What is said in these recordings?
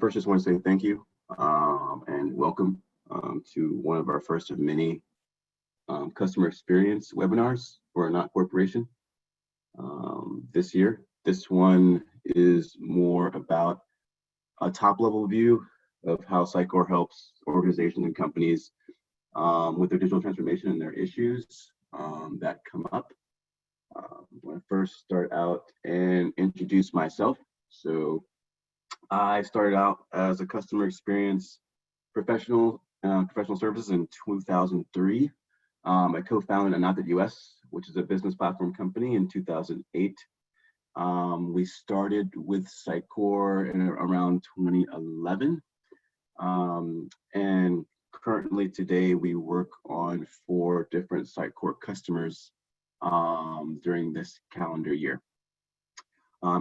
First, just want to say thank you and welcome to one of our first of many customer experience webinars for Anant Corporation this year. This one is more about a top-level view of how Sitecore helps organizations and companies with their digital transformation and their issues that come up. I want to first start out and introduce myself. So I started out as a customer experience professional services in 2003. I co-founded Anant.US, which is a business platform company, in 2008. We started with Sitecore in around 2011. And currently today we work on 4 different Sitecore customers during this calendar year.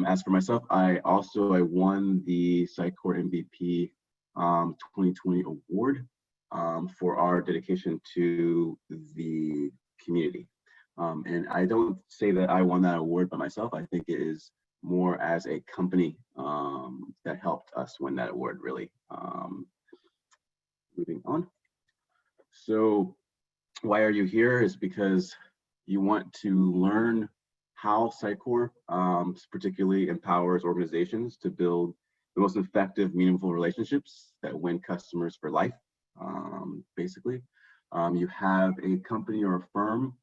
As for myself, I won the Sitecore MVP 2020 award for our dedication to the community. And I don't say that I won that award by myself. I think it is more as a company that helped us win that award, really. Moving on. So why are you here is because you want to learn how Sitecore particularly empowers organizations to build the most effective, meaningful relationships that win customers for life. Basically, you have a company or a firm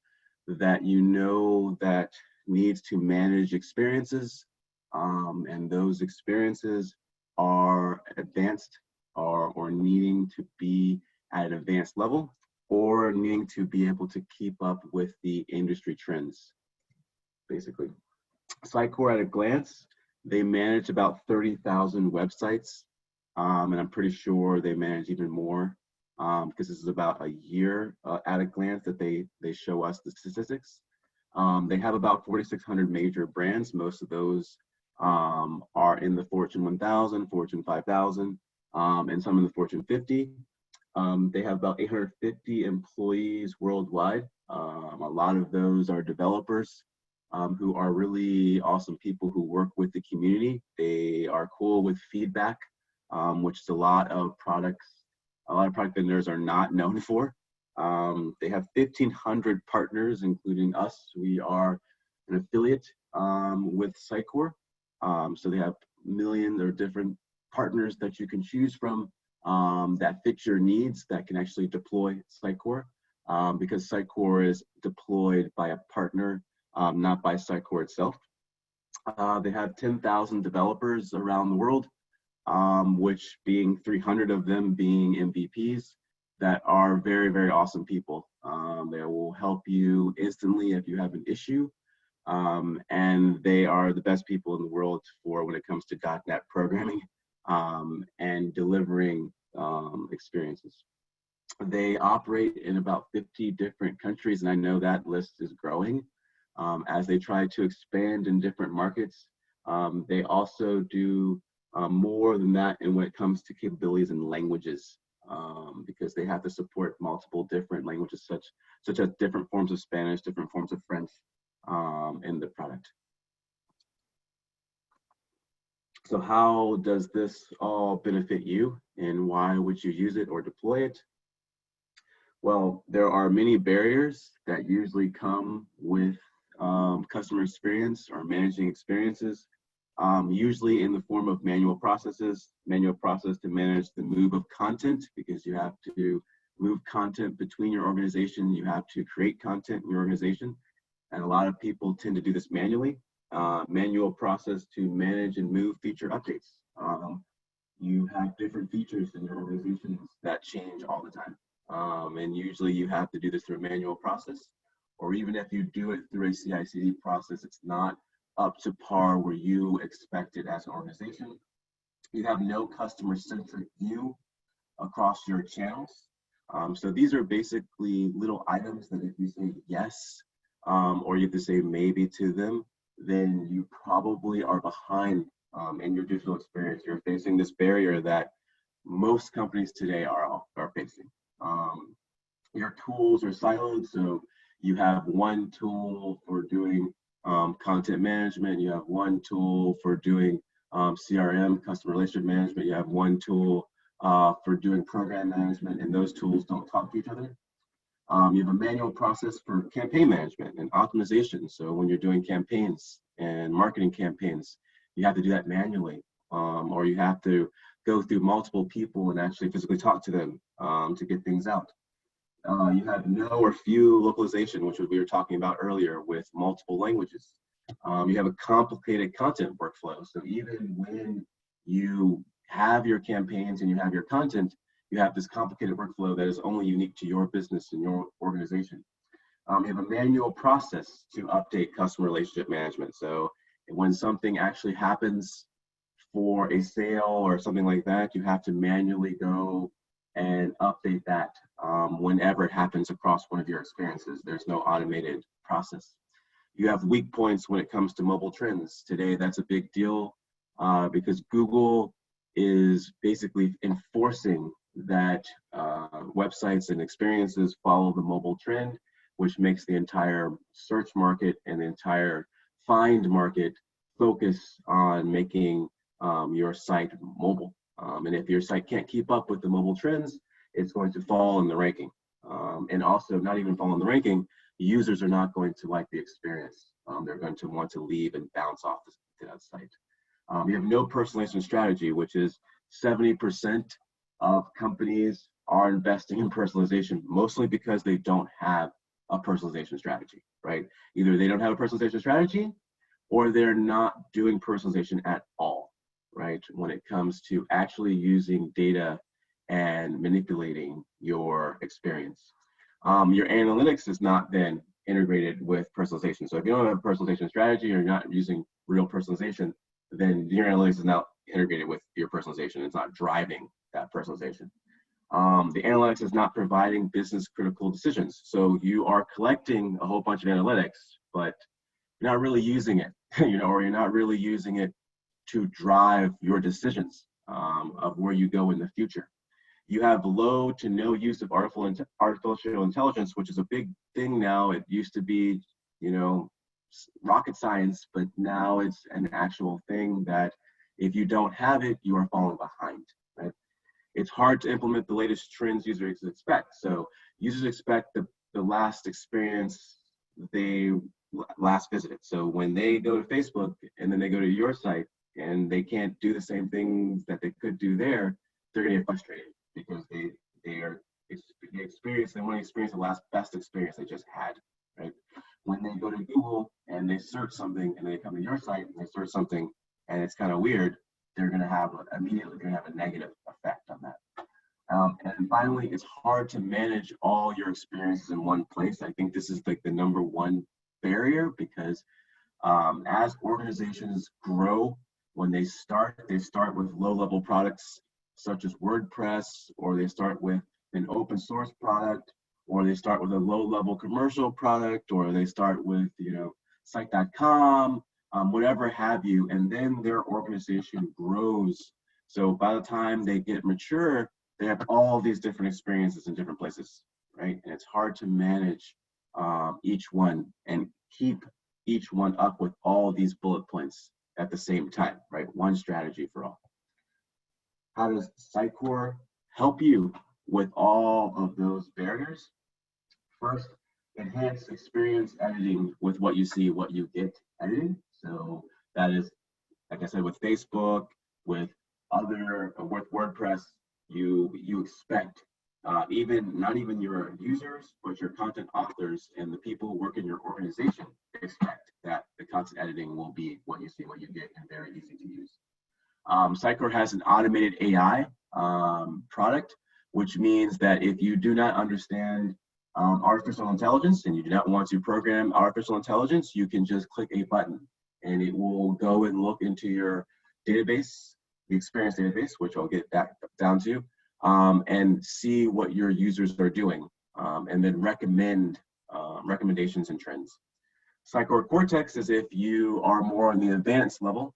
that you know that needs to manage experiences, and those experiences are advanced or needing to be at an advanced level, or needing to be able to keep up with the industry trends. Basically, Sitecore at a glance, they manage about 30,000 websites, and I'm pretty sure they manage even more because this is about a year at a glance that they show us the statistics. They have about 4,600 major brands. Most of those are in the Fortune 1000, Fortune 5000, and some in the Fortune 50. They have about 850 employees worldwide. A lot of those are developers who are really awesome people who work with the community. They are cool with feedback, which is a lot of product vendors are not known for. They have 1,500 partners, including us. We are an affiliate with Sitecore. So they have millions of different partners that you can choose from that fit your needs, that can actually deploy Sitecore, because Sitecore is deployed by a partner, not by Sitecore itself. They have 10,000 developers around the world, which being 300 of them being MVPs that are very, very awesome people. They will help you instantly if you have an issue. And they are the best people in the world for when it comes to .NET programming and delivering experiences. They operate in about 50 different countries, and I know that list is growing as they try to expand in different markets. They also do more than that in when it comes to capabilities and languages, because they have to support multiple different languages, such as different forms of Spanish, different forms of French in the product. So how does this all benefit you, and why would you use it or deploy it? Well, there are many barriers that usually come with customer experience or managing experiences, usually in the form of manual process to manage the move of content, because you have to move content between your organization. You have to create content in your organization, and a lot of people tend to do this manually. Manual process to manage and move feature updates. You have different features in your organizations that change all the time. And usually you have to do this through a manual process, or even if you do it through a CI/CD process, it's not up to par where you expect it as an organization. You have no customer-centric view across your channels. So these are basically little items that if you say yes, or you have to say maybe to them, then you probably are behind in your digital experience. You're facing this barrier that most companies today are facing. Your tools are siloed, so you have one tool for doing content management, you have one tool for doing CRM, customer relationship management. You have one tool for doing program management, and those tools don't talk to each other. You have a manual process for campaign management and optimization. So when you're doing campaigns and marketing campaigns, you have to do that manually, or you have to go through multiple people and actually physically talk to them to get things out. You have no or few localization, which we were talking about earlier with multiple languages. You have a complicated content workflow. So even when you have your campaigns and you have your content, you have this complicated workflow that is only unique to your business and your organization. You have a manual process to update customer relationship management. So when something actually happens for a sale or something like that, you have to manually go and update that whenever it happens across one of your experiences. There's no automated process. You have weak points when it comes to mobile trends. Today, that's a big deal because Google is basically enforcing that websites and experiences follow the mobile trend, which makes the entire search market and the entire find market focus on making your site mobile. And if your site can't keep up with the mobile trends, it's going to fall in the ranking. And also, not even fall in the ranking, users are not going to like the experience. They're going to want to leave and bounce off that site. You have no personalization strategy, which is 70% of companies are investing in personalization, mostly because they don't have a personalization strategy, right? Either they don't have a personalization strategy or they're not doing personalization at all, right? When it comes to actually using data and manipulating your experience. Your analytics is not then integrated with personalization. So if you don't have a personalization strategy or you're not using real personalization, then your analytics is not integrated with your personalization. It's not driving that personalization. The analytics is not providing business critical decisions. So you are collecting a whole bunch of analytics, but you're not really using it, or you're not really using it to drive your decisions of where you go in the future. You have low to no use of artificial intelligence, which is a big thing now. It used to be, rocket science, but now it's an actual thing that if you don't have it, you are falling behind, right? It's hard to implement the latest trends users expect. So users expect the last experience they last visited. So when they go to Facebook and then they go to your site and they can't do the same things that they could do there, they're gonna get frustrated because they want to experience the best experience they just had, right? When they go to Google and they search something and they come to your site and they search something and it's kind of weird, they're going to have immediately a negative effect on that. And finally, it's hard to manage all your experiences in one place. I think this is like the number one barrier because as organizations grow, when they start with low-level products such as WordPress, or they start with an open source product, or they start with a low-level commercial product, or they start with site.com, whatever have you, and then their organization grows. So by the time they get mature, they have all these different experiences in different places, right? And it's hard to manage each one and keep each one up with all these bullet points at the same time, right? One strategy for all. How does Sitecore help you with all of those barriers? First, enhance experience editing with what you see, what you get editing. So that is, like I said, with Facebook, with WordPress, you expect not even your users, but your content authors and the people who work in your organization expect that the content editing will be what you see, what you get, and very easy to use. Sitecore has an automated AI product, which means that if you do not understand artificial intelligence and you do not want to program artificial intelligence, you can just click a button and it will go and look into your database, the experience database, which I'll get that down to, and see what your users are doing, and then recommend recommendations and trends. Sitecore Cortex is if you are more on the advanced level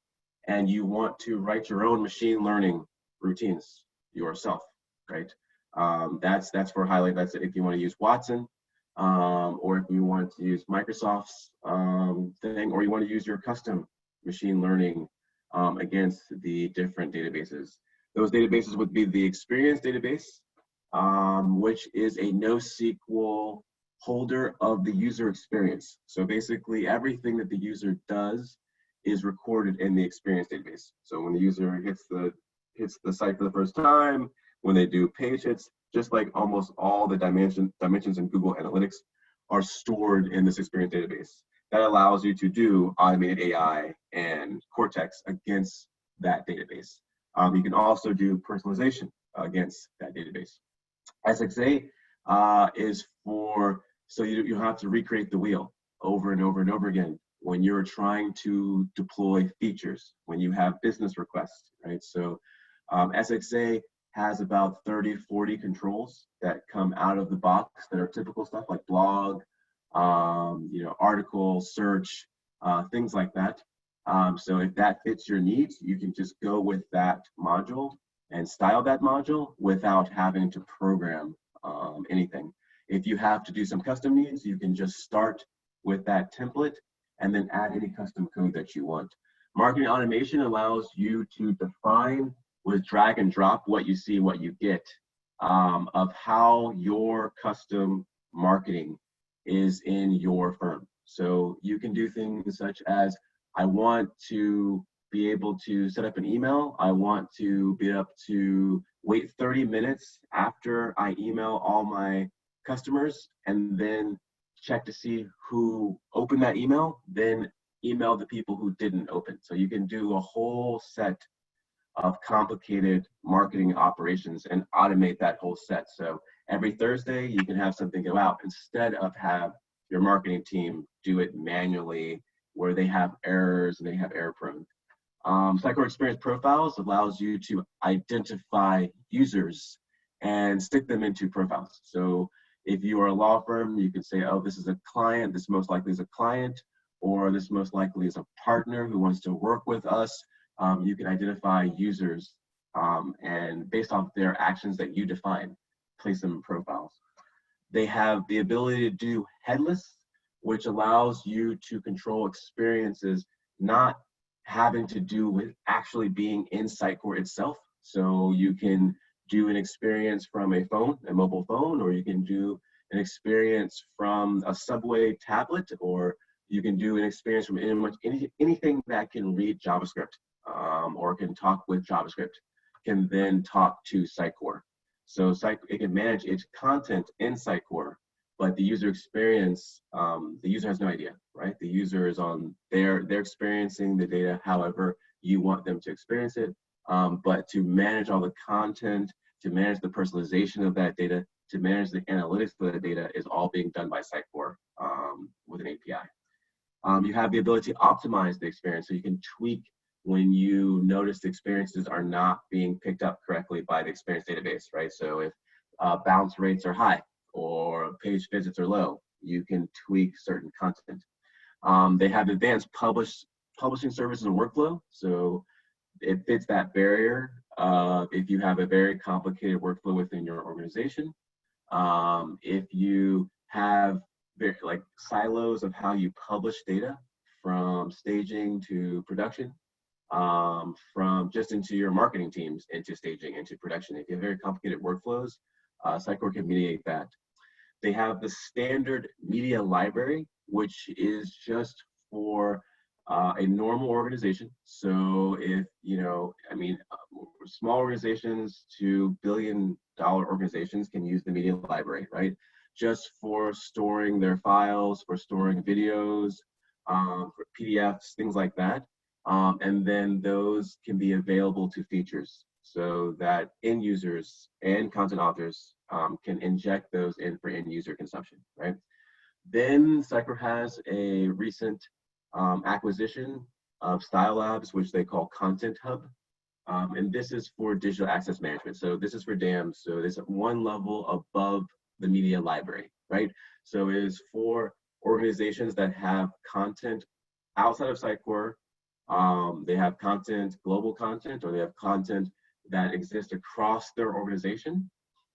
and you want to write your own machine learning routines yourself, right? That's for highlight. That's if you want to use Watson, or if you want to use Microsoft's thing, or you want to use your custom machine learning against the different databases. Those databases would be the experience database, which is a NoSQL holder of the user experience. So basically everything that the user does is recorded in the experience database. So when the user hits the site for the first time, when they do page hits, just like almost all the dimensions in Google Analytics are stored in this experience database. That allows you to do automated AI and Cortex against that database. You can also do personalization against that database. SXA is for, so you have to recreate the wheel over and over and over again when you're trying to deploy features, when you have business requests, right? So SXA has about 30, 40 controls that come out of the box that are typical stuff like blog, article, search, things like that. So if that fits your needs, you can just go with that module and style that module without having to program anything. If you have to do some custom needs, you can just start with that template and then add any custom code that you want. Marketing automation allows you to define with drag and drop what you see, what you get, of how your custom marketing is in your firm. So you can do things such as, I want to be able to set up an email. I want to be able to wait 30 minutes after I email all my customers and then check to see who opened that email, then email the people who didn't open. So you can do a whole set of complicated marketing operations and automate that whole set. So every Thursday, you can have something go out instead of have your marketing team do it manually where they have errors and they have error prone. Sitecore Experience Profiles allows you to identify users and stick them into profiles. So if you are a law firm, you can say, oh, this is a client, this most likely is a client, or this most likely is a partner who wants to work with us. You can identify users and based on their actions that you define, place them in profiles. They have the ability to do headless, which allows you to control experiences not having to do with actually being in Sitecore itself. So you can do an experience from a phone, a mobile phone, or you can do an experience from a subway tablet, or you can do an experience from anything that can read JavaScript or can talk with JavaScript, can then talk to Sitecore. So it can manage its content in Sitecore, but the user experience, the user has no idea, right? The user is on they're experiencing the data however you want them to experience it. But to manage all the content, to manage the personalization of that data, to manage the analytics of the data is all being done by Sitecore with an API. You have the ability to optimize the experience, so you can tweak when you notice the experiences are not being picked up correctly by the experience database, right? So if bounce rates are high or page visits are low, you can tweak certain content. They have advanced publishing services and workflow, so it fits that barrier if you have a very complicated workflow within your organization. If you have like silos of how you publish data from staging to production, from just into your marketing teams, into staging, into production. If you have very complicated workflows, Sitecore can mediate that. They have the standard media library, which is just for a normal organization. So if, small organizations to billion-dollar organizations can use the media library, right? Just for storing their files, for storing videos, for PDFs, things like that. And then those can be available to features so that end users and content authors can inject those in for end user consumption, right? Then Sitecore has a recent acquisition of Style Labs, which they call Content Hub. And this is for digital access management. So this is for DAMs. So it's one level above the media library, right? So it is for organizations that have content outside of Sitecore. They have content, global content, or they have content that exists across their organization,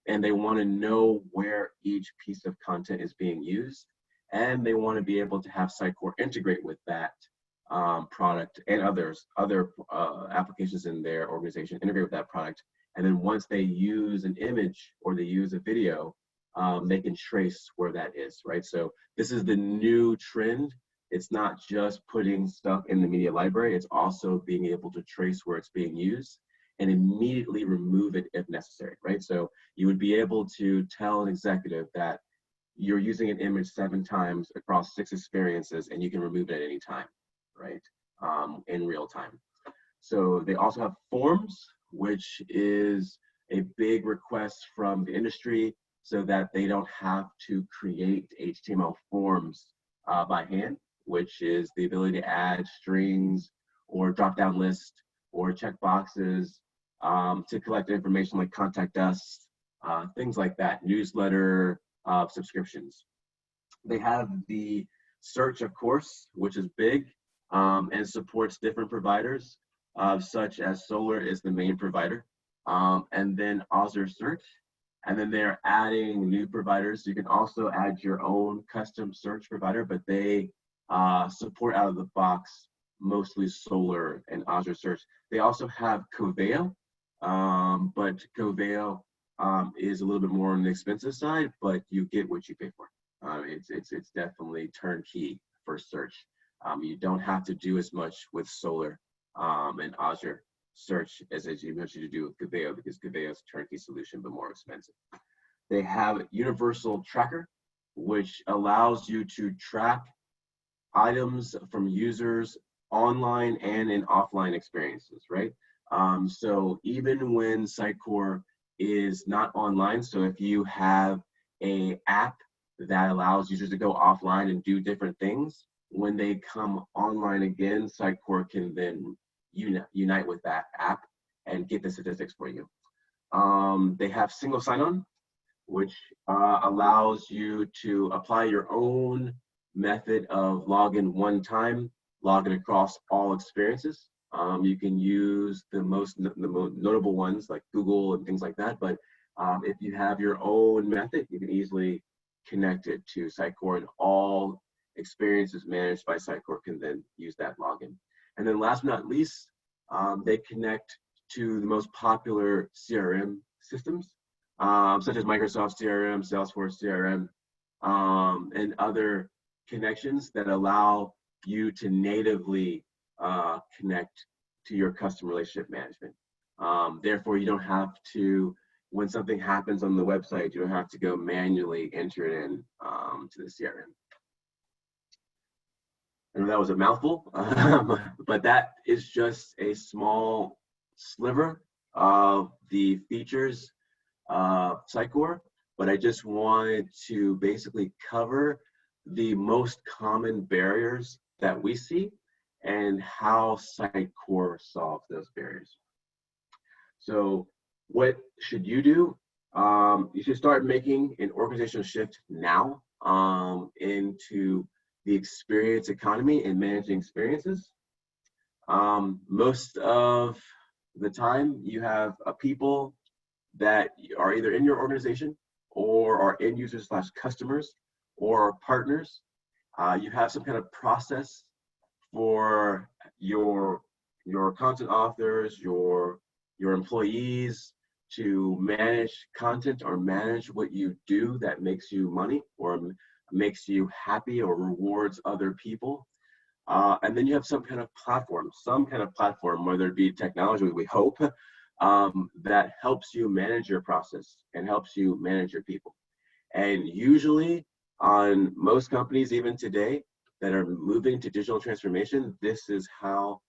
and they want to know where each piece of content is being used, and they want to be able to have Sitecore integrate with that product and other applications in their organization integrate with that product. And then once they use an image or they use a video, they can trace where that is, right? So this is the new trend. It's not just putting stuff in the media library, it's also being able to trace where it's being used and immediately remove it if necessary, right? So you would be able to tell an executive that you're using an image 7 times across 6 experiences and you can remove it at any time, right? In real time. So they also have forms, which is a big request from the industry so that they don't have to create HTML forms by hand, which is the ability to add strings or drop-down list or check boxes to collect information like contact us, things like that, newsletter, subscriptions. They have the search, of course, which is big and supports different providers, such as Solar is the main provider, and then Azure Search. And then they're adding new providers. You can also add your own custom search provider, but they support out of the box mostly Solar and Azure Search. They also have Coveo, but Coveo is a little bit more on the expensive side, but you get what you pay for. It's definitely turnkey for search. You don't have to do as much with Solar and Azure Search as you mentioned to do with Coveo, because Coveo is a turnkey solution but more expensive. They have Universal Tracker, which allows you to track items from users online and in offline experiences, right? So even when Sitecore is not online, so if you have an app that allows users to go offline and do different things, when they come online again, Sitecore can then unite with that app and get the statistics for you. They have single sign-on, which allows you to apply your own method of login one time, login across all experiences. You can use the most notable ones like Google and things like that, but if you have your own method, you can easily connect it to Sitecore, and all experiences managed by Sitecore can then use that login. And then last but not least, they connect to the most popular CRM systems, such as Microsoft CRM, Salesforce CRM, and other connections that allow you to natively connect to your customer relationship management. Therefore, you don't have to, when something happens on the website, you don't have to go manually enter it in to the CRM. I know that was a mouthful, but that is just a small sliver of the features of Sitecore. But I just wanted to basically cover the most common barriers that we see and how Sitecore solves those barriers. So what should you do? You should start making an organizational shift now into the experience economy and managing experiences. Most of the time you have people that are either in your organization or are end users / customers or partners. You have some kind of process for your content authors, your employees to manage content or manage what you do that makes you money or makes you happy or rewards other people. And then you have some kind of platform, whether it be technology, we hope, that helps you manage your process and helps you manage your people. And usually on most companies, even today, that are moving to digital transformation, this is how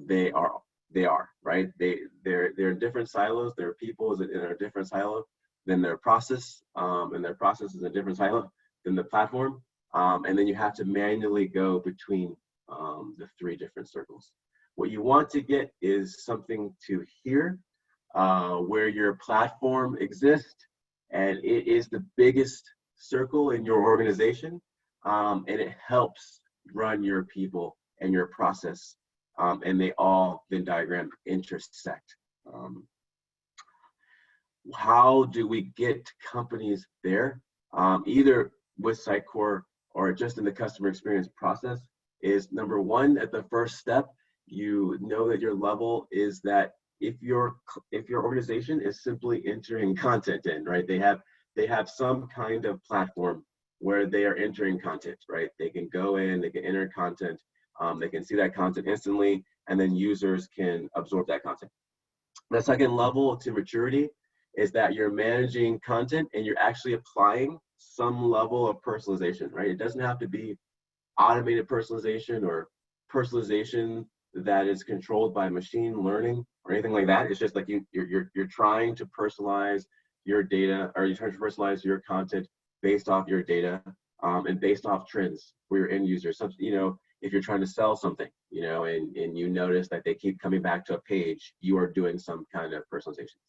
they are, right? They're in different silos. Their people is in a different silo than their process, and their process is a different silo than the platform. And then you have to manually go between the 3 different circles. What you want to get is something to here where your platform exists and it is the biggest circle in your organization, and it helps run your people and your process, and they all Venn diagram intersect. How do we get companies there? Either with Sitecore or just in the customer experience process. is number one, at the first step, you know that your level is that if your organization is simply entering content in, right? They have some kind of platform where they are entering content, right? They can go in, they can enter content, they can see that content instantly, and then users can absorb that content. The second level to maturity is that you're managing content and you're actually applying some level of personalization, right? It doesn't have to be automated personalization or personalization that is controlled by machine learning or anything like that. It's just like you're trying to personalize your data, or you're trying to personalize your content based off your data, and based off trends for your end users. So, you know, if you're trying to sell something, you know, and you notice that they keep coming back to a page, you are doing some kind of personalization.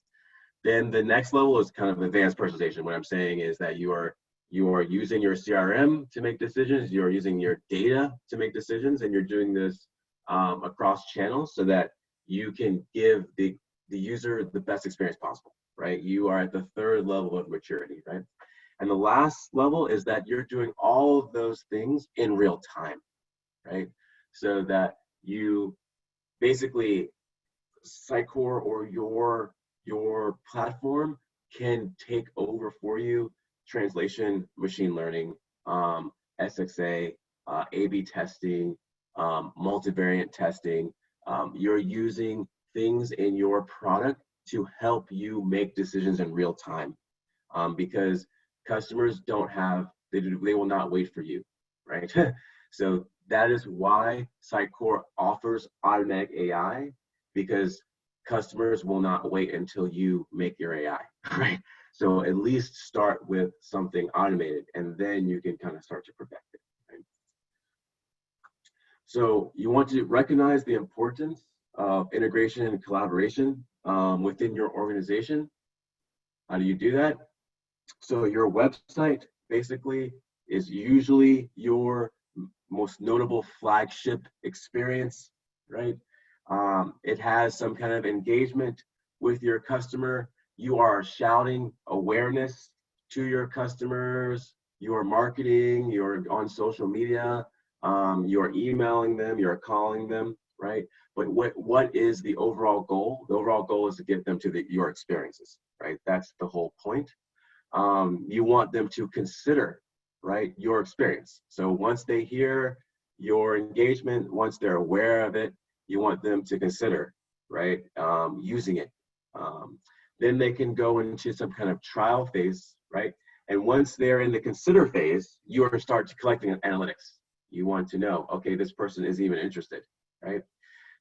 Then the next level is kind of advanced personalization. What I'm saying is that you are using your CRM to make decisions, you're using your data to make decisions, and you're doing this across channels so that you can give the user the best experience possible, right? You are at the third level of maturity, right? And the last level is that you're doing all of those things in real time, right? So that you basically, Sitecore or your platform can take over for you translation, machine learning, SXA, A/B testing, multivariant testing. You're using things in your product to help you make decisions in real time, because customers don't have, they will not wait for you, right? So that is why Sitecore offers automatic AI, because customers will not wait until you make your AI, right? So at least start with something automated, and then you can kind of start to perfect it, right? So you want to recognize the importance of integration and collaboration within your organization. How do you do that? So your website basically is usually your most notable flagship experience, right? It has some kind of engagement with your customer. You are shouting awareness to your customers. You are marketing. You're on social media. You're emailing them. You're calling them, right? But what is the overall goal? The overall goal is to get them to your experiences, right? That's the whole point. You want them to consider, right, your experience. So once they hear your engagement, once they're aware of it, you want them to consider, right, using it. Then they can go into some kind of trial phase, right? And once they're in the consider phase, you are start collecting analytics. You want to know, okay, this person is even interested, right?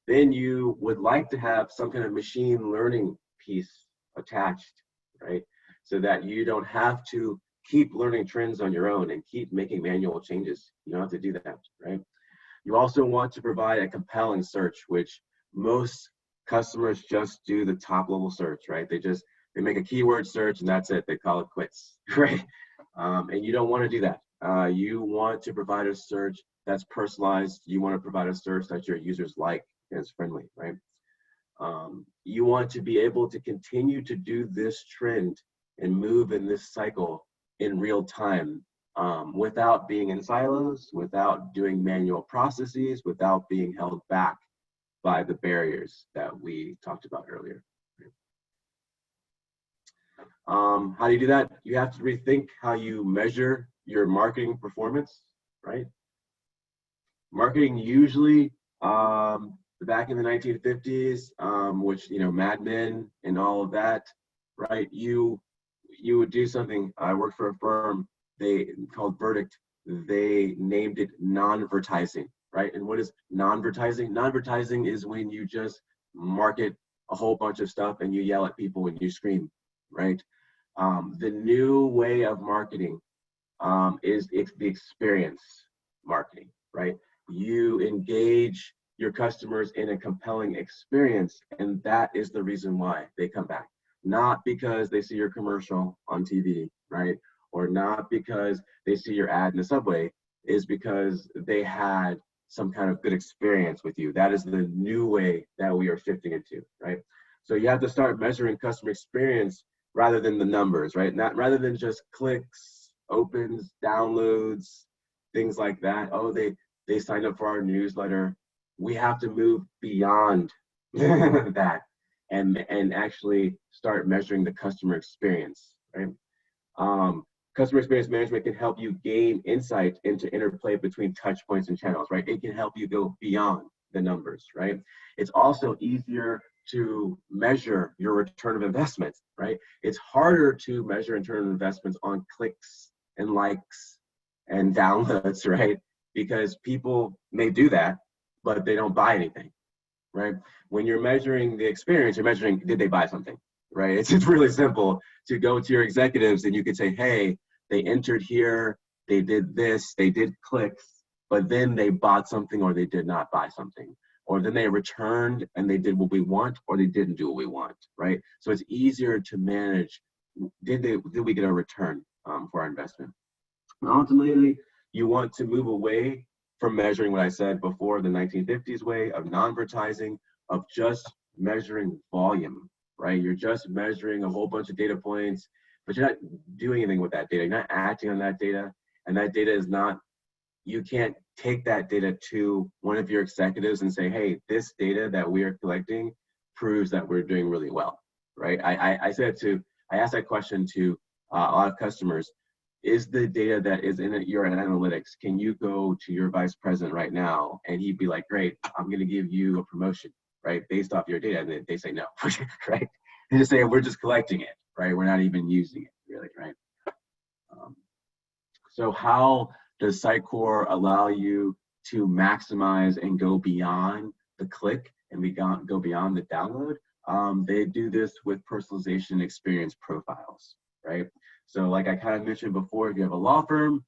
Then you would like to have some kind of machine learning piece attached, right? So that you don't have to keep learning trends on your own and keep making manual changes. You don't have to do that, right? You also want to provide a compelling search, which most customers just do the top level search, right? They make a keyword search and that's it. They call it quits, right? And you don't want to do that. You want to provide a search that's personalized. You want to provide a search that your users like and is friendly, right? You want to be able to continue to do this trend and move in this cycle in real time, without being in silos, without doing manual processes, without being held back by the barriers that we talked about earlier. How do you do that? You have to rethink how you measure your marketing performance, right? Marketing usually, back in the 1950s, which, you know, Mad Men and all of that, right? You would do something. I worked for a firm called Verdict. They named it non-vertising, right? And what is non-vertising? Non-vertising is when you just market a whole bunch of stuff and you yell at people and you scream, right? The new way of marketing is the experience marketing, right? You engage your customers in a compelling experience, and that is the reason why they come back. Not because they see your commercial on TV, right? Or not because they see your ad in the subway, is because they had some kind of good experience with you. That is the new way that we are shifting into, right? So you have to start measuring customer experience rather than the numbers, right? Rather than just clicks, opens, downloads, things like that. Oh, they they signed up for our newsletter. We have to move beyond that and actually start measuring the customer experience, right? Customer experience management can help you gain insight into interplay between touch points and channels, right? It can help you go beyond the numbers, right? It's also easier to measure your return of investment, right? It's harder to measure return of investments on clicks and likes and downloads, right? Because people may do that, but they don't buy anything, right? When you're measuring the experience, you're measuring, did they buy something, right? It's really simple to go to your executives and you could say, hey, they entered here, they did this, they did clicks, but then they bought something or they did not buy something. Or then they returned and they did what we want or they didn't do what we want, right? So it's easier to manage, did we get a return for our investment? And ultimately, you want to move away from measuring what I said before, the 1950s way of non-advertising, of just measuring volume, right? You're just measuring a whole bunch of data points, but you're not doing anything with that data. You're not acting on that data, and that data is not, you can't take that data to one of your executives and say, hey, this data that we are collecting proves that we're doing really well, right? I asked that question to a lot of customers. Is the data that is in your analytics, can you go to your vice president right now and he'd be like, great, I'm going to give you a promotion, right, based off your data? And they say no, right? They just say, we're just collecting it, right? We're not even using it, really, right? So how does Sitecore allow you to maximize and go beyond the click and go beyond the download? They do this with personalization experience profiles, right? So like I kind of mentioned before, if you have a law firm,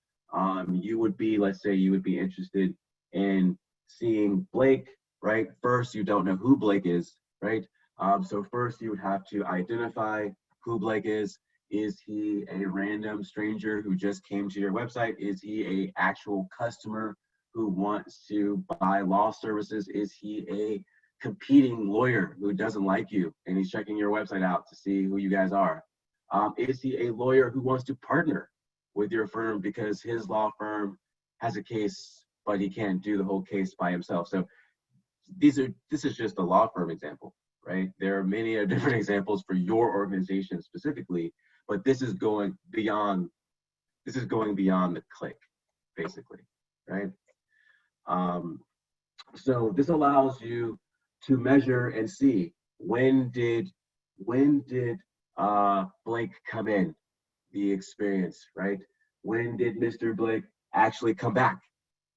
you would be, let's say you would be interested in seeing Blake, right? First, you don't know who Blake is, right? So first you would have to identify who Blake is. Is he a random stranger who just came to your website? Is he an actual customer who wants to buy law services? Is he a competing lawyer who doesn't like you and he's checking your website out to see who you guys are? Is he a lawyer who wants to partner with your firm because his law firm has a case, but he can't do the whole case by himself? So this is just a law firm example, right? There are many different examples for your organization specifically, but this is going beyond the click, basically, right? So this allows you to measure and see when did Blake come in, the experience, right? When did Mr. Blake actually come back,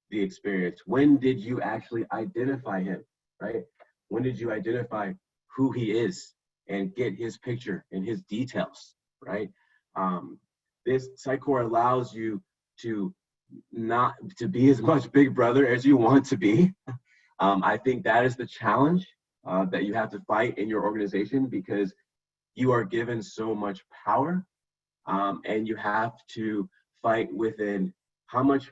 the experience? When did you actually identify him, right? When did you identify who he is and get his picture and his details, right? This Sitecore allows you to not to be as much big brother as you want to be. I think that is the challenge that you have to fight in your organization, because you are given so much power, and you have to fight within how much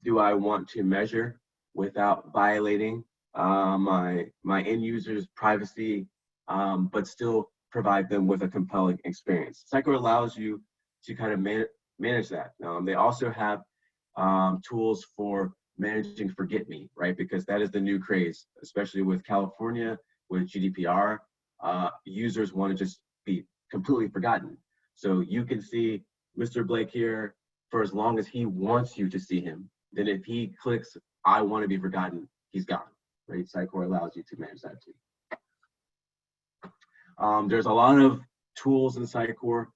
do I want to measure without violating my end users' privacy, but still provide them with a compelling experience. Sitecore allows you to kind of manage that. They also have tools for managing forget me, right? Because that is the new craze, especially with California, with GDPR. Users want to just be completely forgotten. So you can see Mr. Blake here for as long as he wants you to see him. Then if he clicks, I want to be forgotten, he's gone, right? Sitecore allows you to manage that too. There's a lot of tools in Sitecore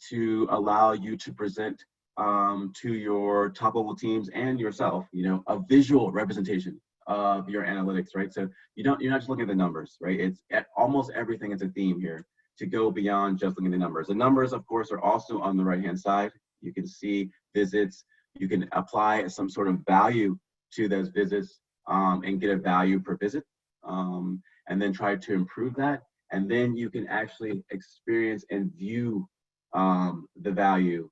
to allow you to present to your top level teams and yourself, a visual representation of your analytics, right? So you're not just looking at the numbers, right? It's almost everything is a theme here to go beyond just looking at the numbers. The numbers, of course, are also on the right-hand side. You can see visits. You can apply some sort of value to those visits and get a value per visit, and then try to improve that. And then you can actually experience and view the value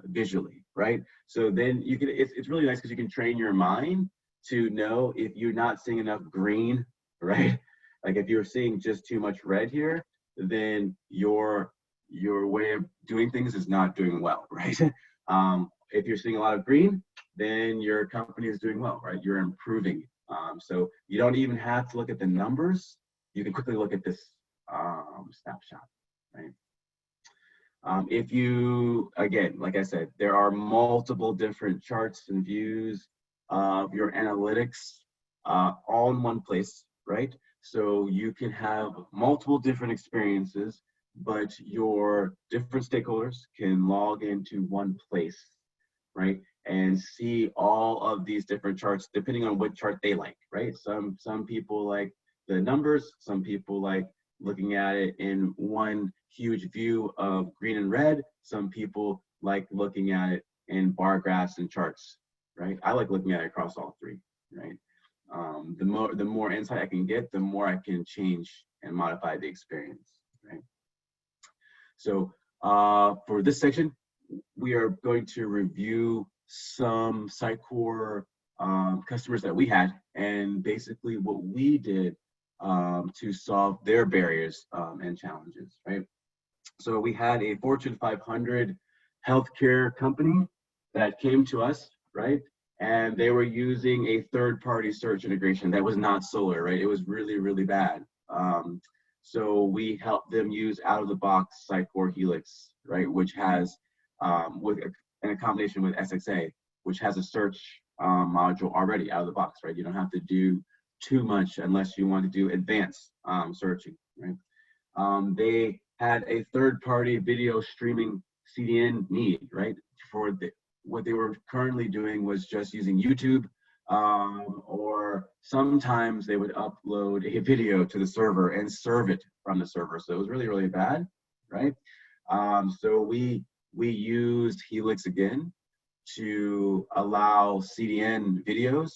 visually, right? So then you can, it's really nice because you can train your mind to know if you're not seeing enough green, right? Like if you're seeing just too much red here, then your way of doing things is not doing well, right? If you're seeing a lot of green, then your company is doing well, right? You're improving. So you don't even have to look at the numbers. You can quickly look at this snapshot, right? If you, again, like I said, there are multiple different charts and views of your analytics all in one place, right? So you can have multiple different experiences, but your different stakeholders can log into one place, right? And see all of these different charts depending on what chart they like, right? Some people like the numbers, some people like looking at it in one huge view of green and red. Some people like looking at it in bar graphs and charts, right? I like looking at it across all three, right? The more insight I can get, the more I can change and modify the experience, right? So for this section, we are going to review some Sitecore customers that we had, and basically what we did to solve their barriers and challenges, right? So we had a Fortune 500 healthcare company that came to us, right? And they were using a third-party search integration that was not Solar, right? It was really, really bad. So we helped them use out-of-the-box Sitecore Helix, right? Which has, in a combination with SXA, which has a search module already out of the box, right? You don't have to do too much unless you want to do advanced searching, right? They had a third-party video streaming CDN need, right? What they were currently doing was just using YouTube, or sometimes they would upload a video to the server and serve it from the server. So it was really, really bad, right? So we used Helix again to allow CDN videos,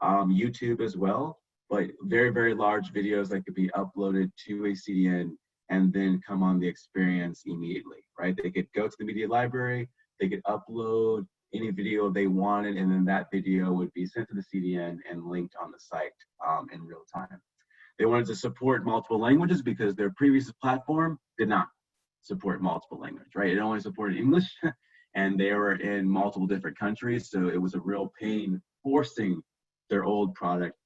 YouTube as well, but very, very large videos that could be uploaded to a CDN and then come on the experience immediately, right? They could go to the media library, they could upload any video they wanted, and then that video would be sent to the CDN and linked on the site in real time. They wanted to support multiple languages because their previous platform did not support multiple languages, right? It only supported English, and they were in multiple different countries, so it was a real pain forcing their old product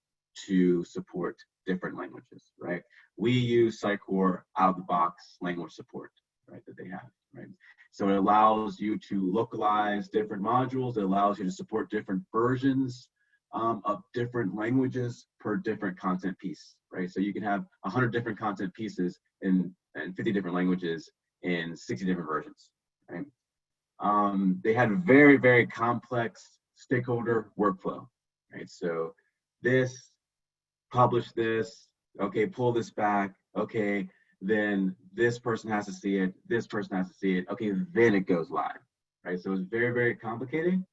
to support different languages, right? We use Sitecore out-of-the-box language support, right, that they have, right? So it allows you to localize different modules. It allows you to support different versions of different languages per different content piece, right? So you can have 100 different content pieces in 50 different languages in 60 different versions, right? They had very, very complex stakeholder workflow, right? So this, publish this, okay, pull this back, okay, then this person has to see it, this person has to see it, okay, then it goes live, right? So it's very, very complicated.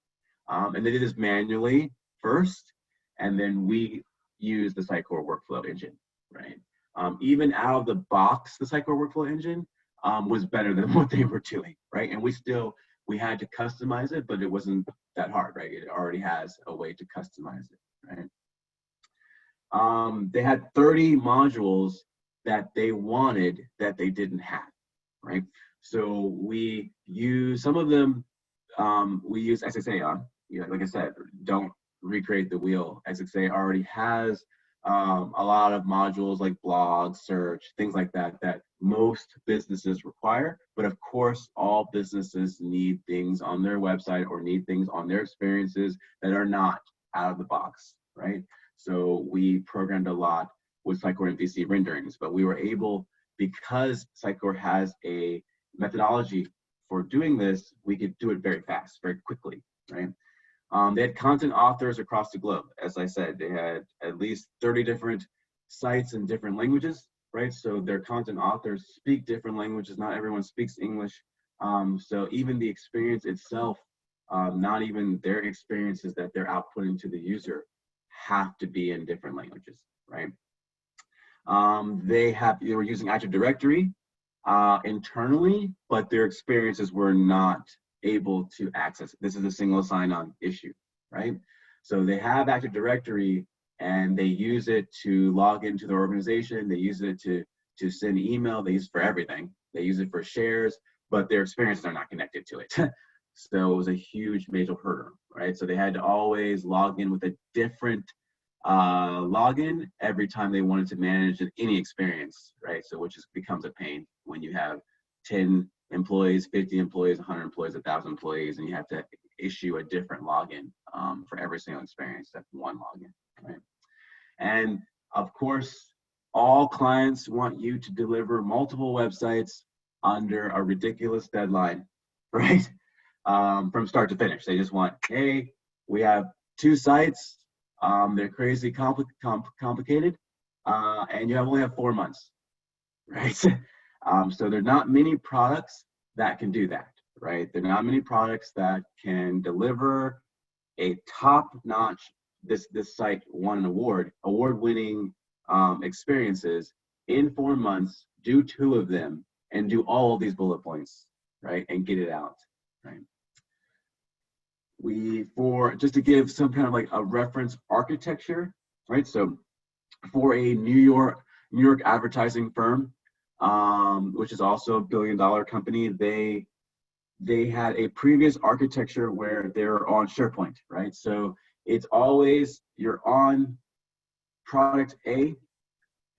And they did this manually first, and then we use the Sitecore workflow engine, right? Even out of the box, the Sitecore workflow engine was better than what they were doing, right? And we had to customize it, but it wasn't that hard, right? It already has a way to customize it, right? They had 30 modules that they wanted that they didn't have, right? So we use some of them, we use SXA on. You know, like I said, don't recreate the wheel. SXA already has a lot of modules like blog, search, things like that, that most businesses require. But of course, all businesses need things on their website or need things on their experiences that are not out of the box, right? So we programmed a lot with Sitecore MVP renderings, but we were able, because Sitecore has a methodology for doing this, we could do it very fast, very quickly, right? They had content authors across the globe. As I said, they had at least 30 different sites in different languages, right? So their content authors speak different languages. Not everyone speaks English. So even the experience itself, not even their experiences that they're outputting to the user have to be in different languages, right? They were using Active Directory internally, but their experiences were not able to access it. This is a single sign-on issue, right? So they have Active Directory and they use it to log into their organization. They use it to send email. They use it for everything. They use it for shares, but their experiences are not connected to it. So it was a huge major hurdle, right? So they had to always log in with a different login every time they wanted to manage any experience, right? So which becomes a pain when you have 10 employees, 50 employees, 100 employees, 1,000 employees, and you have to issue a different login for every single experience. That's one login, right? And of course, all clients want you to deliver multiple websites under a ridiculous deadline, right? From start to finish. They just want, hey, we have 2 sites. They're crazy complicated, and you only have 4 months, right? So there are not many products that can do that, right? There are not many products that can deliver a top-notch. This site won an award-winning experiences in 4 months. Do 2 of them and do all of these bullet points, right? And get it out, right? Just to give some kind of like a reference architecture, right? So for a New York advertising firm, which is also a billion-dollar company, they had a previous architecture where they're on SharePoint, right? So it's always you're on product A,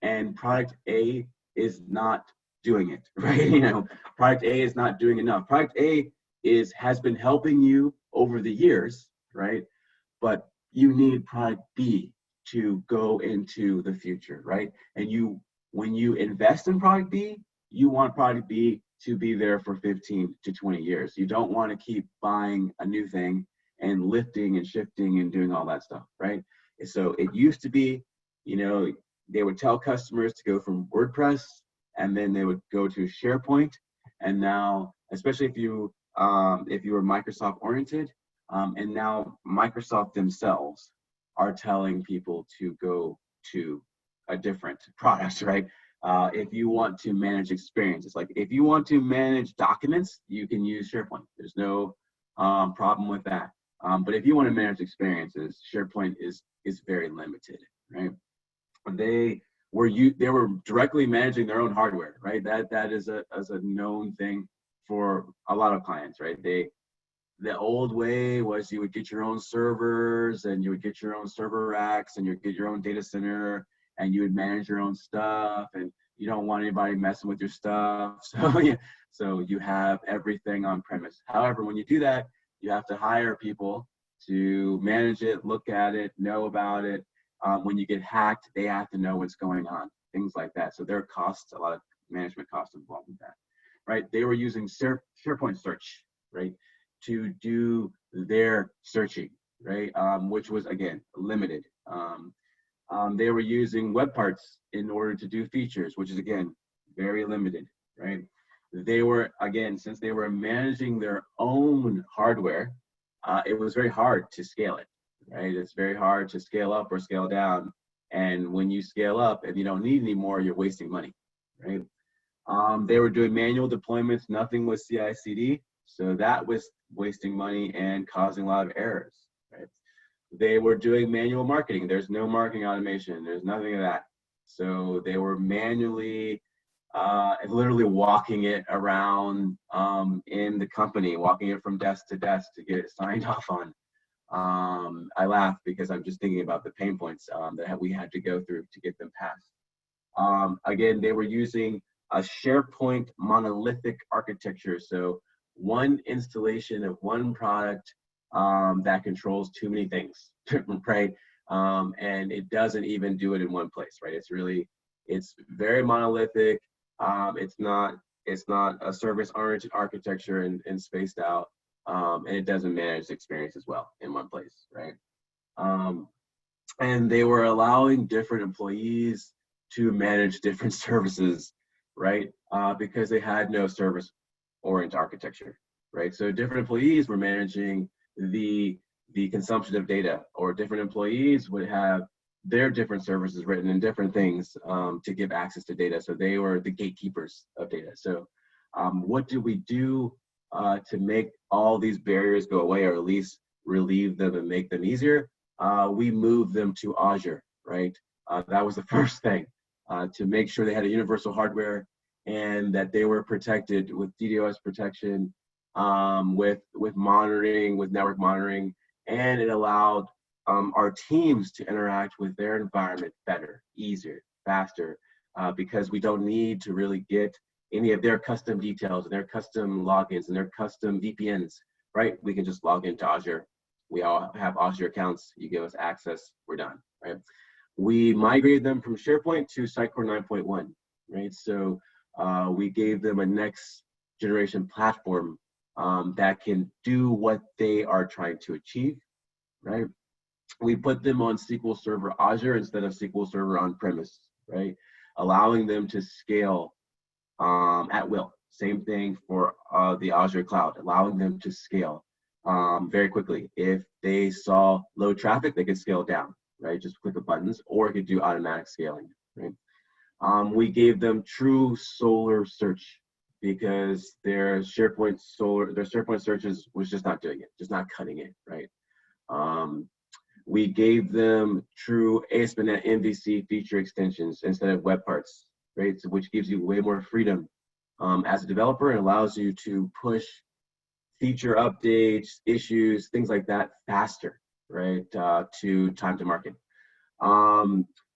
and product A is not doing it, right? Product A is not doing enough. Product A has been helping you over the years, right? But you need product B to go into the future, right? And when you invest in product B, you want product B to be there for 15 to 20 years. You don't want to keep buying a new thing and lifting and shifting and doing all that stuff, right? So it used to be, they would tell customers to go from WordPress and then they would go to SharePoint. And now, especially if you were Microsoft oriented, and now Microsoft themselves are telling people to go to a different product, right? If you want to manage experiences, like if you want to manage documents, you can use SharePoint. There's no problem with that. But if you want to manage experiences, SharePoint is very limited, right? They were directly managing their own hardware, right? That is a known thing for a lot of clients, right? The old way was you would get your own servers and you would get your own server racks and you'd get your own data center and you would manage your own stuff, and you don't want anybody messing with your stuff. So you have everything on premise. However, when you do that, you have to hire people to manage it, look at it, know about it. When you get hacked, they have to know what's going on, things like that. So there are costs, a lot of management costs involved with that, right? They were using SharePoint search, right, to do their searching, right, which was, again, limited. They were using web parts in order to do features, which is, again, very limited, right? They were, again, since they were managing their own hardware, it was very hard to scale it, right? It's very hard to scale up or scale down. And when you scale up and you don't need any more, you're wasting money, right? They were doing manual deployments, nothing was CI/CD. So that was wasting money and causing a lot of errors, right? They were doing manual marketing. There's no marketing automation. There's nothing of that. So they were manually, literally walking it around in the company, walking it from desk to desk to get it signed off on. I laugh because I'm just thinking about the pain points that we had to go through to get them passed. Again, they were using a SharePoint monolithic architecture. So one installation of one product that controls too many things, right? And it doesn't even do it in one place, right? It's very monolithic. It's not a service-oriented architecture and spaced out, and it doesn't manage the experience as well in one place, right? And they were allowing different employees to manage different services, right? Because they had no service-oriented architecture, right? So different employees were managing the consumption of data, or different employees would have their different services written in different things to give access to data. So they were the gatekeepers of data. So what do we do to make all these barriers go away, or at least relieve them and make them easier? We moved them to Azure, right? That was the first thing, to make sure they had a universal hardware and that they were protected with DDoS protection with monitoring, with network monitoring, and it allowed our teams to interact with their environment better, easier, faster, because we don't need to really get any of their custom details and their custom logins and their custom VPNs, right? We can just log into Azure. We all have Azure accounts. You give us access, we're done, right? We migrated them from SharePoint to Sitecore 9.1, right? So we gave them a next generation platform that can do what they are trying to achieve, right? We put them on SQL Server Azure instead of SQL Server on-premise, right? Allowing them to scale at will. Same thing for the Azure cloud, allowing them to scale very quickly. If they saw low traffic, they could scale down, right? Just click the buttons, or it could do automatic scaling, right? We gave them true Solar search because their SharePoint searches was just not doing it, just not cutting it, right? We gave them true ASP.NET MVC feature extensions instead of web parts, right? So, which gives you way more freedom as a developer and allows you to push feature updates, issues, things like that faster, right? To time to market.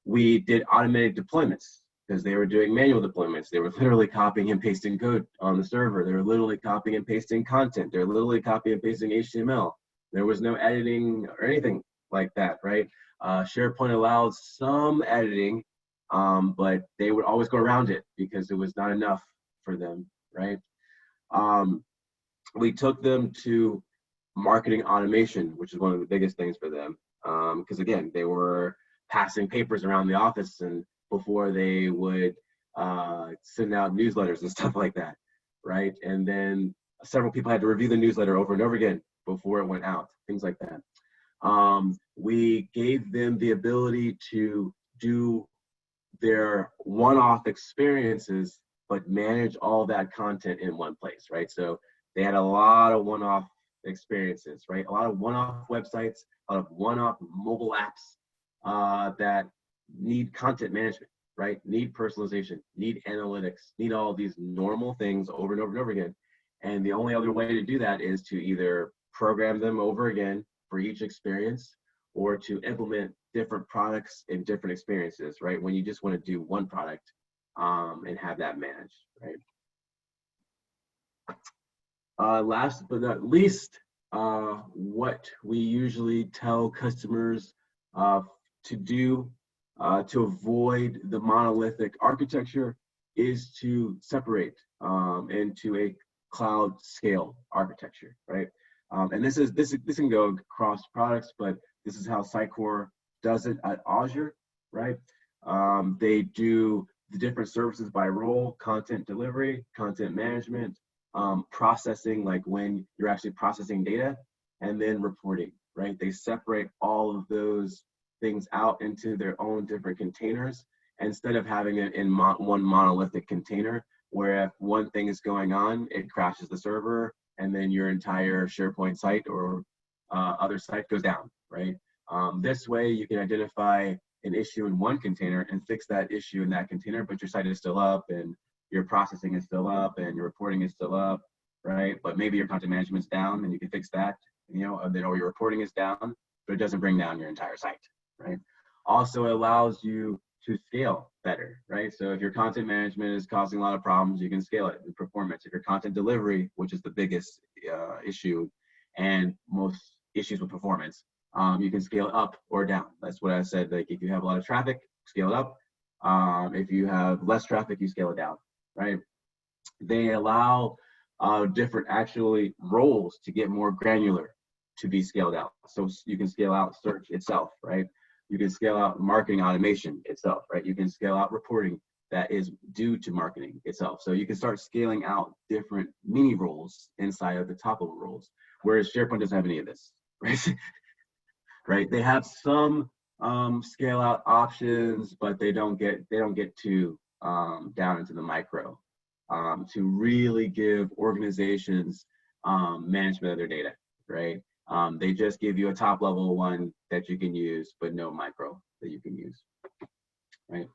We did automated deployments because they were doing manual deployments. They were literally copying and pasting code on the server. They were literally copying and pasting content. They're literally copying and pasting HTML. There was no editing or anything like that, right? SharePoint allowed some editing, but they would always go around it because it was not enough for them, right? We took them to marketing automation, which is one of the biggest things for them. Because again, they were passing papers around the office and before they would send out newsletters and stuff like that, right? And then several people had to review the newsletter over and over again before it went out, things like that. We gave them the ability to do their one-off experiences, but manage all that content in one place, right? So they had a lot of one-off experiences, right? A lot of one-off websites, a lot of one-off mobile apps that need content management, right? Need personalization, need analytics, need all these normal things over and over and over again. And the only other way to do that is to either program them over again for each experience or to implement different products and different experiences, right? When you just want to do one product and have that managed, right? Last but not least, what we usually tell customers to do to avoid the monolithic architecture is to separate into a cloud scale architecture, right? And this can go across products, but this is how Sitecore does it at Azure, right? They do the different services by role: content delivery, content management, processing, like when you're actually processing data, and then reporting, right? They separate all of those things out into their own different containers instead of having it in one monolithic container where if one thing is going on, it crashes the server and then your entire SharePoint site or other site goes down, right? This way you can identify an issue in one container and fix that issue in that container, but your site is still up and your processing is still up and your reporting is still up, right? But maybe your content management's down and you can fix that, you know, or your reporting is down, but it doesn't bring down your entire site, right? Also, it allows you to scale better, right? So if your content management is causing a lot of problems, you can scale it in performance. If your content delivery, which is the biggest issue and most issues with performance, you can scale it up or down. That's what I said. Like if you have a lot of traffic, scale it up. If you have less traffic, you scale it down, right? They allow different actually roles to get more granular to be scaled out. So you can scale out search itself, right? You can scale out marketing automation itself, right? You can scale out reporting that is due to marketing itself. So you can start scaling out different mini roles inside of the top level roles, whereas SharePoint doesn't have any of this, right? Right? They have some scale out options, but they don't get too down into the micro to really give organizations management of their data, right? They just give you a top level one that you can use, but no micro that you can use, right?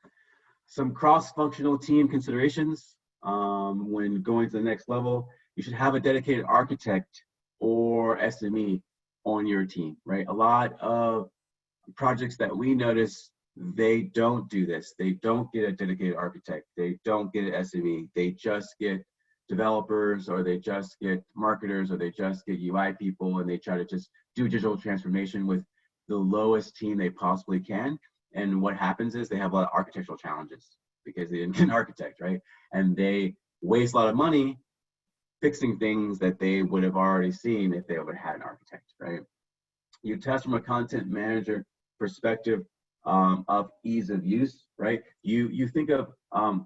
Some cross-functional team considerations when going to the next level. You should have a dedicated architect or SME on your team, right? A lot of projects that we notice, they don't do this. They don't get a dedicated architect. They don't get an SME. They just get developers, or they just get marketers, or they just get UI people, and they try to just do digital transformation with the lowest team they possibly can. And what happens is they have a lot of architectural challenges because they didn't get an architect, right? And they waste a lot of money fixing things that they would have already seen if they would have had an architect, right? You test from a content manager perspective of ease of use, right? You think of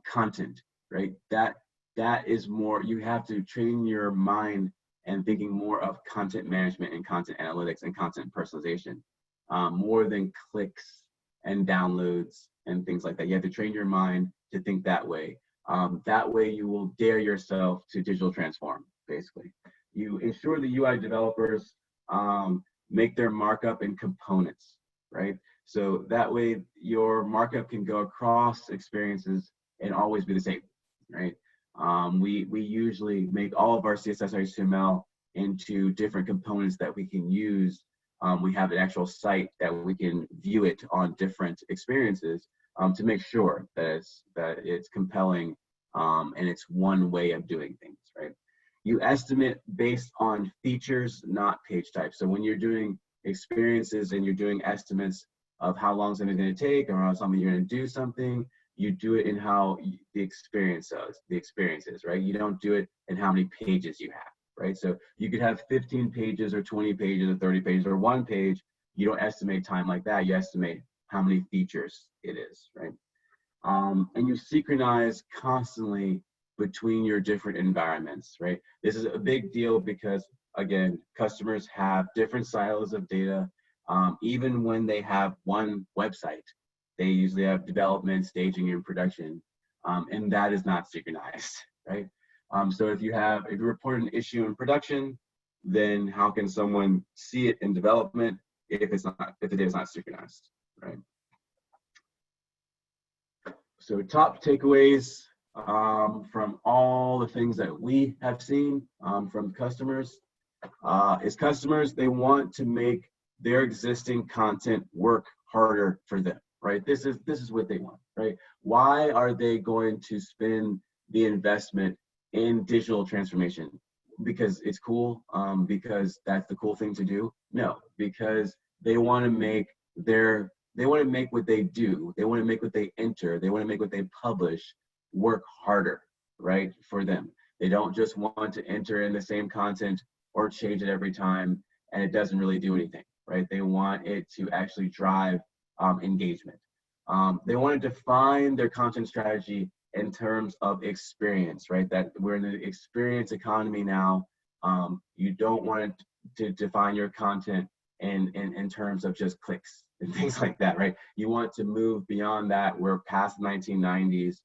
content, right? That is more, you have to train your mind and thinking more of content management and content analytics and content personalization, more than clicks and downloads and things like that. You have to train your mind to think that way. That way you will dare yourself to digital transform, basically. You ensure the UI developers make their markup in components, right? So that way your markup can go across experiences and always be the same, right? We usually make all of our CSS HTML into different components that we can use. We have an actual site that we can view it on different experiences to make sure that it's compelling and it's one way of doing things, right? You estimate based on features, not page type. So when you're doing experiences and you're doing estimates of how long something's going to take or how something you're going to do something, you do it in how the experience is, right? You don't do it in how many pages you have, right? So you could have 15 pages or 20 pages or 30 pages or one page. You don't estimate time like that. You estimate how many features it is, right? And you synchronize constantly between your different environments, right? This is a big deal because, again, customers have different silos of data. Even when they have one website, they usually have development, staging, and production, and that is not synchronized, right? So if you report an issue in production, then how can someone see it in development if the data is not synchronized, right? So top takeaways from all the things that we have seen from customers is customers, they want to make their existing content work harder for them, right? This is what they want, right? Why are they going to spend the investment in digital transformation? Because it's cool, because that's the cool thing to do? No, because they want to make what they do, they want to make what they enter, they want to make what they publish work harder, right, for them. They don't just want to enter in the same content or change it every time and it doesn't really do anything, right? They want it to actually drive engagement. They want to define their content strategy in terms of experience, right? That we're in an experience economy now. You don't want to define your content in terms of just clicks and things like that, right? You want to move beyond that. We're past the 1990s.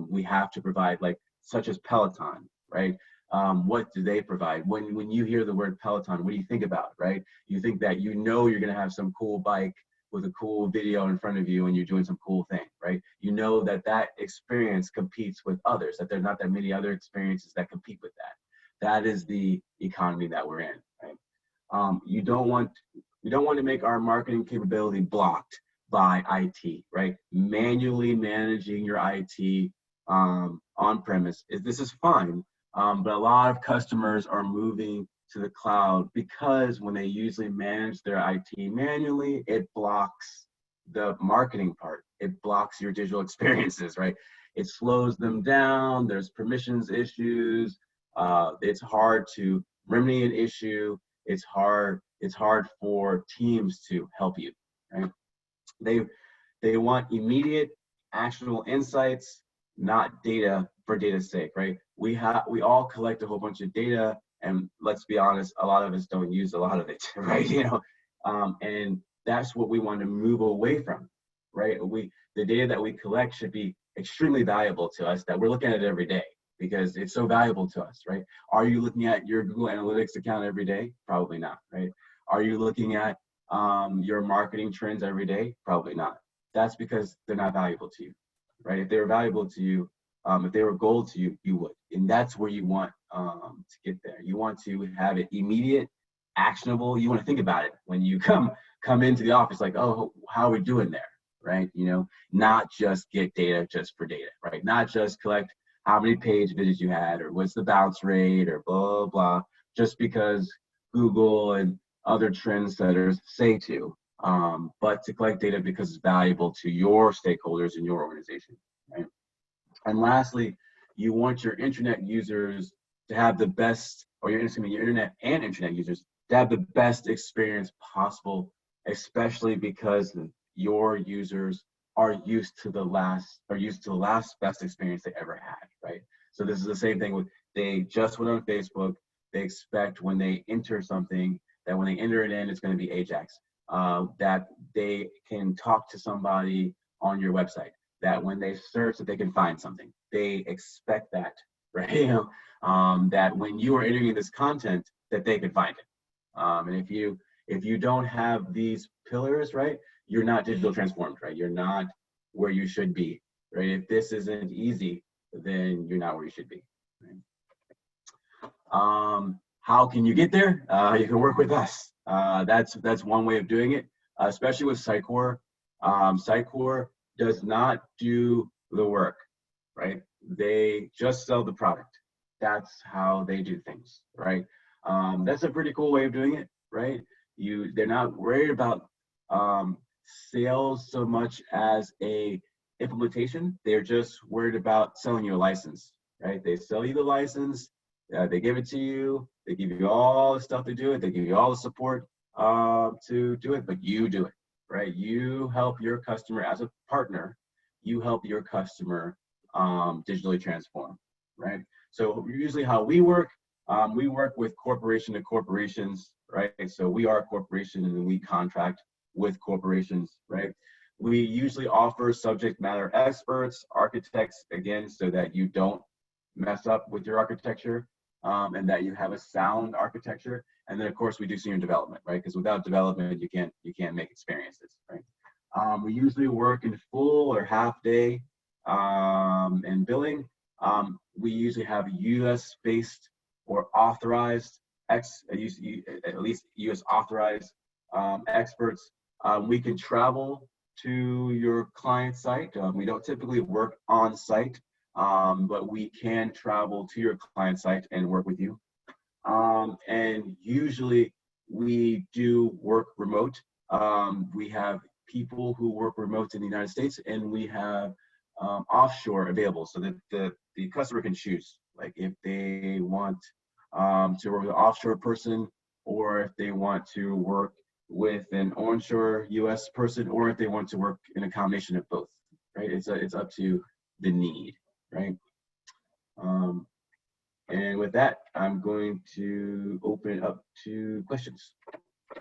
We have to provide, like, such as Peloton, right? What do they provide? When you hear the word Peloton, what do you think about, right? You think that you're going to have some cool bike with a cool video in front of you and you're doing some cool thing, right? You know that experience competes with others, that there are not that many other experiences that compete with that. That is the economy that we're in, right? You don't want to make our marketing capability blocked by IT, right? Manually managing your IT on premise, this is fine, but a lot of customers are moving to the cloud because when they usually manage their IT manually, it blocks the marketing part. It blocks your digital experiences, right? It slows them down. There's permissions issues. It's hard to remedy an issue. It's hard for teams to help you, right? They want immediate actionable insights, not data for data's sake, right? We all collect a whole bunch of data, and let's be honest, a lot of us don't use a lot of it, right? And that's what we want to move away from, right? The data that we collect should be extremely valuable to us, that we're looking at it every day because it's so valuable to us, right? Are you looking at your Google Analytics account every day? Probably not, right? Are you looking at your marketing trends every day? Probably not. That's because they're not valuable to you, right? If they were valuable to you, If they were gold to you, you would. And that's where you want to get there. You want to have it immediate, actionable. You want to think about it when you come into the office, like, oh, how are we doing there, right? You know, not just get data just for data, right? Not just collect how many page visits you had, or what's the bounce rate, or blah, blah, just because Google and other trendsetters say to, but to collect data because it's valuable to your stakeholders in your organization, right? And lastly, you want your internet users to have the best, or your internet and internet users to have the best experience possible, especially because your users are used to the last best experience they ever had, right? So this is the same thing with, they just went on Facebook. They expect when they enter something, that when they enter it in, it's going to be Ajax, that they can talk to somebody on your website, that when they search that they can find something. They expect that, right? That when you are entering this content, that they can find it. And if you don't have these pillars, right, you're not digital transformed, right? You're not where you should be, right? If this isn't easy, then you're not where you should be, right? How can you get there? You can work with us. That's one way of doing it, especially with Sitecore. Sitecore does not do the work, right? They just sell the product. That's how they do things, right? That's a pretty cool way of doing it, right? They're not worried about sales so much as a implementation. They're just worried about selling you a license, right? They sell you the license, they give it to you, they give you all the stuff to do it, they give you all the support to do it, but you do it, right? You help your customer as a partner, you help your customer digitally transform, right? So usually how we work with corporation to corporations, right? So we are a corporation and we contract with corporations, right? We usually offer subject matter experts, architects, again, so that you don't mess up with your architecture, and that you have a sound architecture. And then of course we do senior development, right? Because without development, you can't make experiences, right? We usually work in full or half day and billing. We usually have US based or authorized at least US authorized experts. We can travel to your client site. We don't typically work on site, but we can travel to your client site and work with you. And usually we do work remote. We have people who work remote in the United States, and we have offshore available, so that the customer can choose, like if they want to work with an offshore person, or if they want to work with an onshore US person, or if they want to work in a combination of both, right? It's up to the need, right? And with that, I'm going to open it up to questions.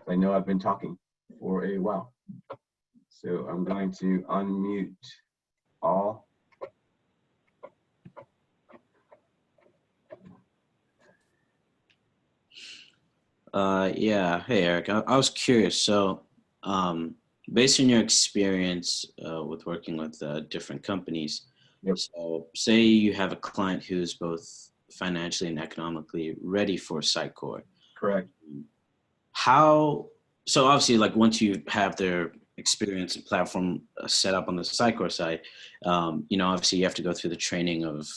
I know I've been talking for a while, so I'm going to unmute all. Yeah, hey Eric, I was curious. So, based on your experience with working with different companies, Yep. so say you have a client who's both financially and economically ready for Sitecore. Correct. So obviously, like once you have their experience and platform set up on the Sitecore side, obviously you have to go through the training of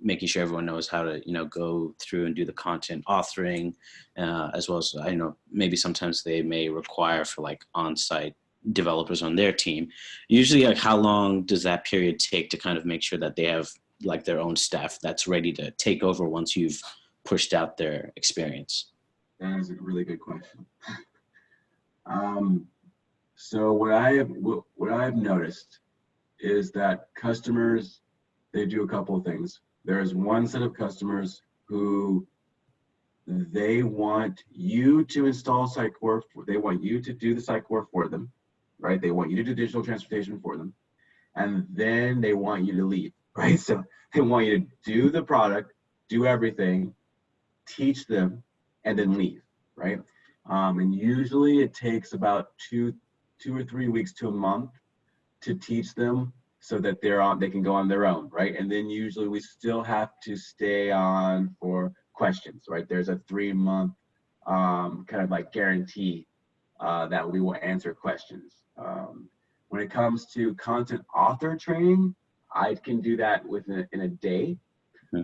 making sure everyone knows how to, go through and do the content authoring, as well as, I know maybe sometimes they may require for like on-site developers on their team. Usually, like how long does that period take to kind of make sure that they have like their own staff that's ready to take over once you've pushed out their experience? That is a really good question. So what I've noticed is that customers, they do a couple of things. There's one set of customers who they want you to install Sitecore. They want you to do the Sitecore for them, right? They want you to do digital transportation for them, and then they want you to leave, right? So they want you to do the product, do everything, teach them, and then leave, right? And usually it takes about two or 3 weeks to a month to teach them so that they can go on their own, right? And then usually we still have to stay on for questions, right? There's a 3-month kind of like guarantee that we will answer questions. When it comes to content author training, I can do that in a day,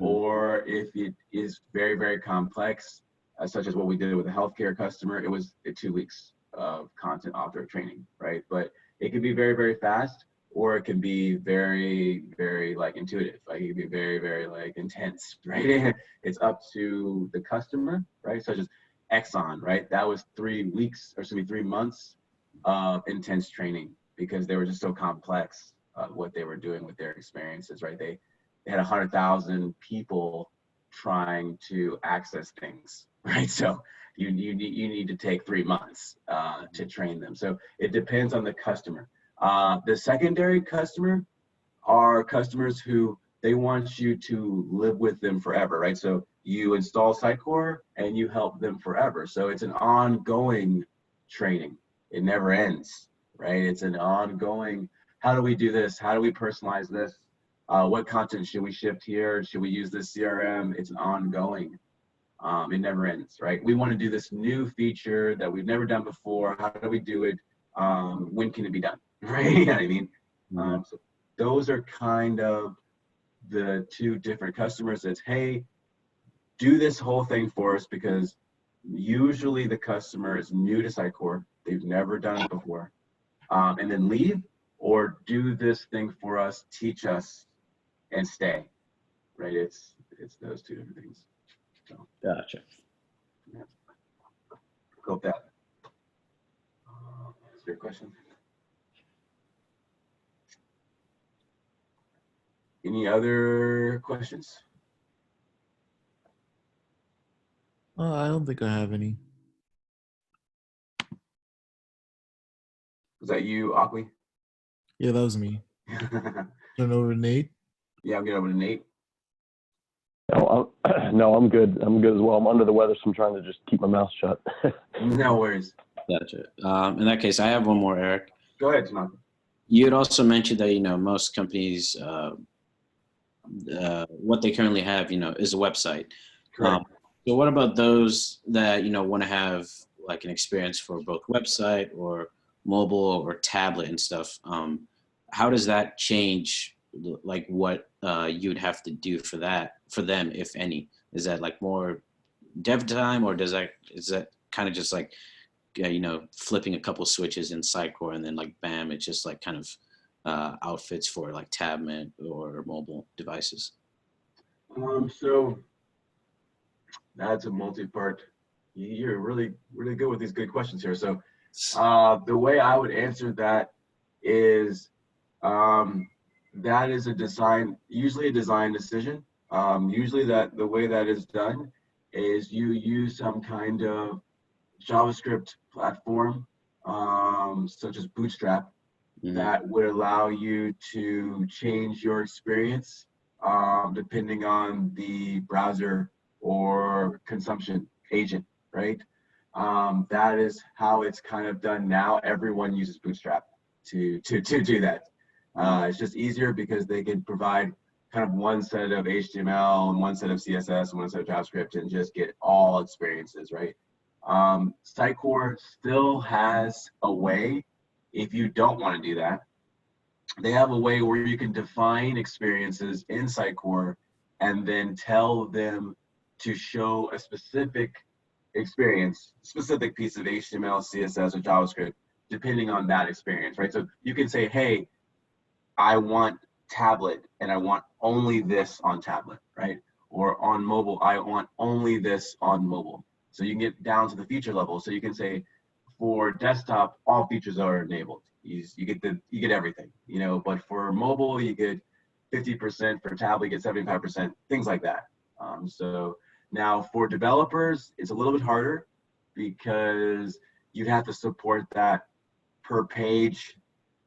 or if it is very, very complex, such as what we did with a healthcare customer, it was 2 weeks of content author training, right? But it can be very, very fast, or it can be very, very like intuitive. Like it can be very, very like intense, right? It's up to the customer, right? Such as Exxon, right? That was 3 months of intense training because they were just so complex what they were doing with their experiences, right? They had 100,000 people trying to access things, right? So you need to take 3 months to train them. So it depends on the customer. The secondary customer are customers who they want you to live with them forever, right? So you install Sitecore and you help them forever. So it's an ongoing training. It never ends, right? It's an ongoing, how do we do this? How do we personalize this? What content should we shift here? Should we use this CRM? It's an ongoing. It never ends, right? We want to do this new feature that we've never done before. How do we do it? When can it be done? Right? You know what I mean? So those are kind of the two different customers. That's, hey, do this whole thing for us, because usually the customer is new to Sitecore. They've never done it before. And then leave, or do this thing for us, teach us, and stay, right? It's those two different things. So, Gotcha. Yeah. Hope that answers your question. Any other questions? I don't think I have any. Was that you, Akwi? Yeah, that was me. Turn over to Nate. Yeah, I'll get over to Nate. No, I'm good. I'm good as well. I'm under the weather, so I'm trying to just keep my mouth shut. No worries. Gotcha. In that case, I have one more, Eric. Go ahead, Tanaka. You had also mentioned that, most companies, what they currently have, is a website. Correct. So what about those that, want to have like an experience for both website or mobile or tablet and stuff? How does that change like what you'd have to do for them, if any? Is that like more dev time, or is that kind of just like, flipping a couple switches in Sitecore and then like, bam, it's just like kind of outfits for like tablet or mobile devices? So that's a multi-part. You're really, really good with these good questions here. So the way I would answer that is that is usually a design decision. Usually the way that is done is you use some kind of JavaScript platform, such as Bootstrap, that would allow you to change your experience depending on the browser or consumption agent, right? That is how it's kind of done now. Everyone uses Bootstrap to do that. It's just easier because they can provide kind of one set of HTML and one set of CSS and one set of JavaScript and just get all experiences, right? Sitecore still has a way, if you don't want to do that, they have a way where you can define experiences in Sitecore and then tell them to show a specific experience, specific piece of HTML, CSS, or JavaScript, depending on that experience, right? So you can say, hey, I want tablet and I want only this on tablet, right? Or on mobile, I want only this on mobile. So you can get down to the feature level. So you can say, for desktop, all features are enabled. You get everything, but for mobile, you get 50%, for tablet, you get 75%, things like that. So now for developers, it's a little bit harder because you'd have to support that per page,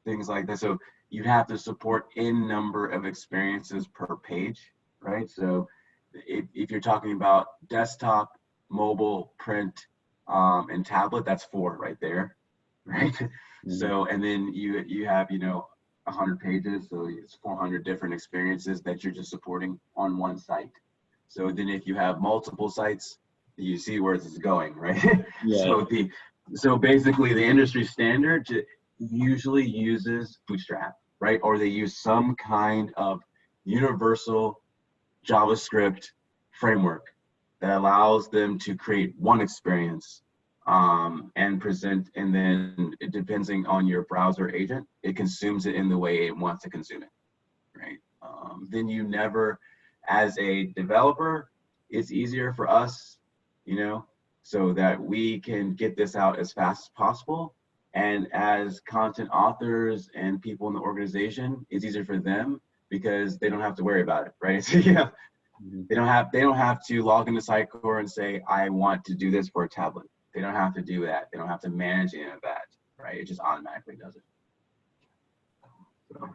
things like that. So you have to support n number of experiences per page, right? So if you're talking about desktop, mobile, print, and tablet, that's 4 right there, right? So, and then you have, 100 pages, so it's 400 different experiences that you're just supporting on one site. So then if you have multiple sites, you see where this is going, right? Yeah. So basically the industry standard usually uses Bootstrap, right? Or they use some kind of universal JavaScript framework that allows them to create one experience and present, and then it depending on your browser agent, it consumes it in the way it wants to consume it, right? Then you never, as a developer, it's easier for us, so that we can get this out as fast as possible. And as content authors and people in the organization, it's easier for them because they don't have to worry about it, right? So yeah, they don't have to log into Sitecore and say, I want to do this for a tablet. They don't have to do that. They don't have to manage any of that, right? It just automatically does it. So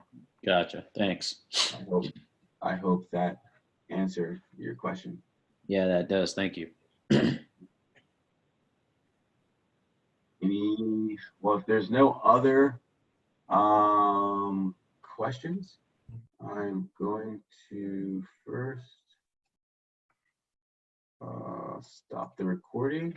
Gotcha. Thanks. I hope that answered your question. Yeah, that does. Thank you. Well, if there's no other questions, I'm going to first stop the recording.